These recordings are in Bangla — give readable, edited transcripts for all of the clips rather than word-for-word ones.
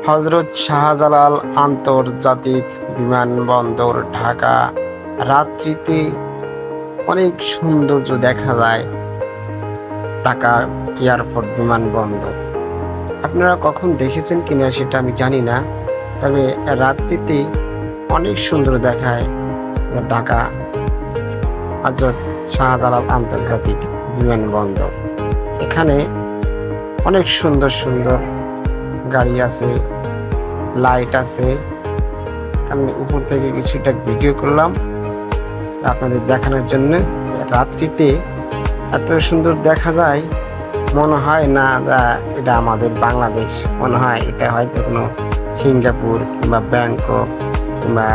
হযরত শাহজালাল আন্তর্জাতিক বিমানবন্দর ঢাকা। রাত্রিতে অনেক সৌন্দর্য দেখা যায় ঢাকা এয়ারপোর্ট বিমানবন্দর। আপনারা কখন দেখেছেন কিনা সেটা আমি জানি না, তবে রাত্রিতে অনেক সুন্দর দেখায় ঢাকা হযরত শাহজালাল আন্তর্জাতিক বিমানবন্দর। এখানে অনেক সুন্দর সুন্দর গাড়ি আছে, লাইট আছে। আমি উপর থেকে কিছুটা ভিডিও করলাম আপনাদের দেখানোর জন্য। রাত্রিতে এত সুন্দর দেখা যায়, মনে হয় না এটা আমাদের বাংলাদেশ, মনে হয় এটা হয়তো কোনো সিঙ্গাপুর কিংবা ব্যাংকক কিংবা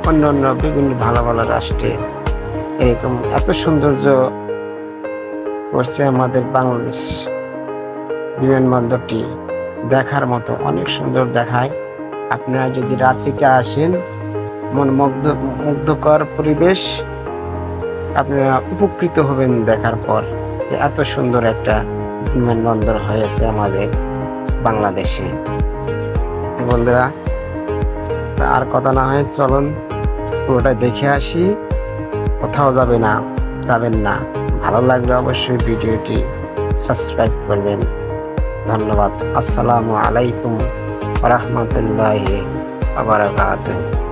অন্য অন্য বিভিন্ন ভালো ভালো রাষ্ট্রে এরকম এত সৌন্দর্য করছে আমাদের বাংলাদেশ বিমানবন্দরটি। দেখার মতো অনেক সুন্দর দেখায়। আপনারা যদি রাত্রিতে আসেন, মুগ্ধকর পরিবেশ, আপনারা উপকৃত হবেন দেখার পর যে এত সুন্দর একটা বিমানবন্দর হয়েছে আমাদের বাংলাদেশে। বন্ধুরা, আর কথা না হয় চলুন পুরোটা দেখে আসি। কোথাও যাবেন না। ভালো লাগলে অবশ্যই ভিডিওটি সাবস্ক্রাইব করবেন। ধন্যবাদ। আসসালামু আলাইকুম ওয়া রাহমাতুল্লাহি ওয়া বারাকাতুহু।